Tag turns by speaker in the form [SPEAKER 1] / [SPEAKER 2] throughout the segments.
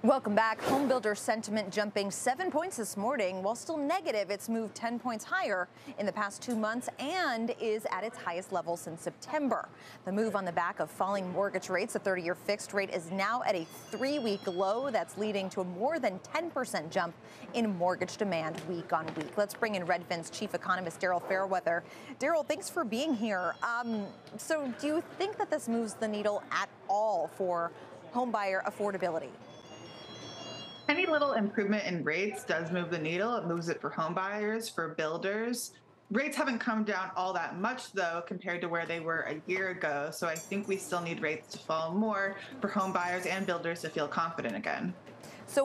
[SPEAKER 1] Welcome back. Home builder sentiment jumping 7 points this morning. While still negative, it's moved 10 points higher in the past 2 months and is at its highest level since September. The move on the back of falling mortgage rates. The 30-year fixed rate is now at a 3-week low. That's leading to a more than 10% jump in mortgage demand week on week. Let's bring in Redfin's chief economist, Daryl Fairweather. Daryl, thanks for being here. So do you think that this moves the needle at all for homebuyer affordability?
[SPEAKER 2] Any little improvement in rates does move the needle. It moves it for home buyers, for builders. Rates haven't come down all that much, though, compared to where they were a year ago. So I think we still need rates to fall more for home buyers and builders to feel confident again.
[SPEAKER 1] So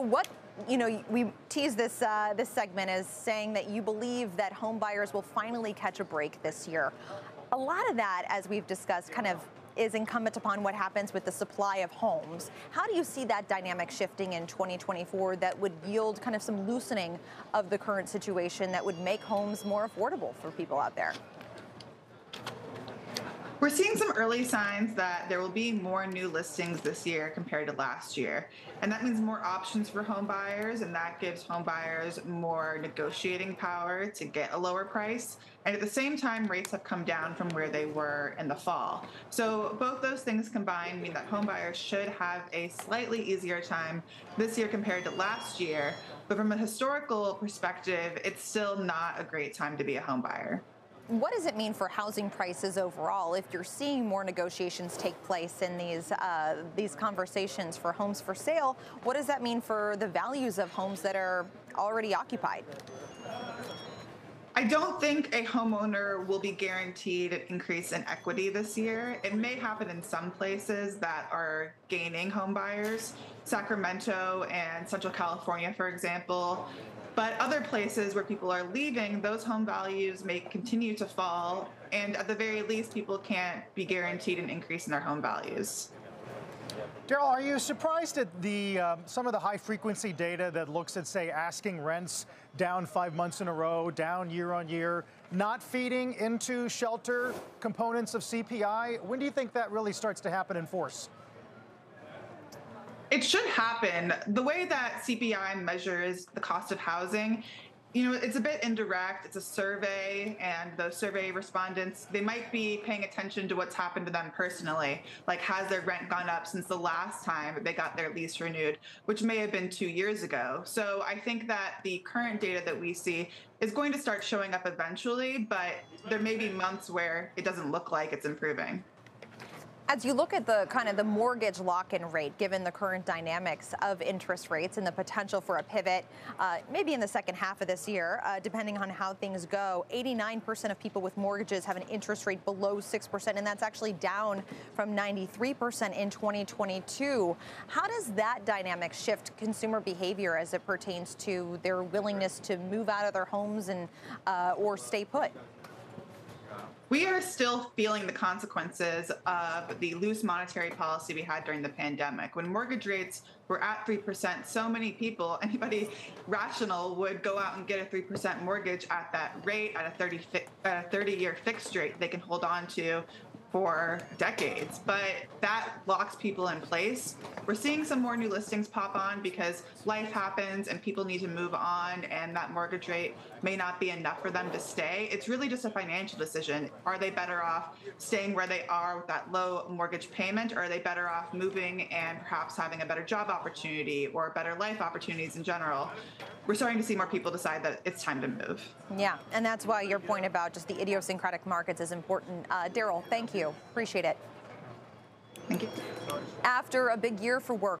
[SPEAKER 1] we teased this segment as saying that you believe that home buyers will finally catch a break this year. A lot of that, as we've discussed, kind of is incumbent upon what happens with the supply of homes. How do you see that dynamic shifting in 2024 that would yield kind of some loosening of the current situation that would make homes more affordable for people out there?
[SPEAKER 2] We're seeing some early signs that there will be more new listings this year compared to last year. And that means more options for home buyers, and that gives home buyers more negotiating power to get a lower price. And at the same time, rates have come down from where they were in the fall. So both those things combined mean that home buyers should have a slightly easier time this year compared to last year. But from a historical perspective, it's still not a great time to be a home buyer.
[SPEAKER 1] What does it mean for housing prices overall if you're seeing more negotiations take place in these conversations for homes for sale? What does that mean for the values of homes that are already occupied?
[SPEAKER 2] I don't think a homeowner will be guaranteed an increase in equity this year. It may happen in some places that are gaining home buyers, Sacramento and Central California, for example. But other places where people are leaving, those home values may continue to fall. And at the very least, people can't be guaranteed an increase in their home values.
[SPEAKER 3] Daryl, are you surprised at some of the high-frequency data that looks at, say, asking rents down 5 months in a row, down year on year, not feeding into shelter components of CPI? When do you think that really starts to happen in force?
[SPEAKER 2] It should happen. The way that CPI measures the cost of housing, it's a bit indirect. It's a survey, and those survey respondents, they might be paying attention to what's happened to them personally. Like, has their rent gone up since the last time they got their lease renewed, which may have been 2 years ago. So I think that the current data that we see is going to start showing up eventually, but there may be months where it doesn't look like it's improving.
[SPEAKER 1] As you look at the mortgage lock-in rate, given the current dynamics of interest rates and the potential for a pivot, maybe in the second half of this year, depending on how things go, 89% of people with mortgages have an interest rate below 6%, and that's actually down from 93% in 2022. How does that dynamic shift consumer behavior as it pertains to their willingness to move out of their homes and or stay put?
[SPEAKER 2] We are still feeling the consequences of the loose monetary policy we had during the pandemic. When mortgage rates were at 3%, so many people, anybody rational, would go out and get a 3% mortgage at that rate, at a 30-year fixed rate they can hold on to for decades. But that locks people in place. We're seeing some more new listings pop on because life happens and people need to move on, and that mortgage rate may not be enough for them to stay. It's really just a financial decision. Are they better off staying where they are with that low mortgage payment, or are they better off moving and perhaps having a better job opportunity or better life opportunities in general? We're starting to see more people decide that it's time to move.
[SPEAKER 1] Yeah, and that's why your point about just the idiosyncratic markets is important. Daryl, thank you. Appreciate it.
[SPEAKER 2] Thank you.
[SPEAKER 1] After a big year for work,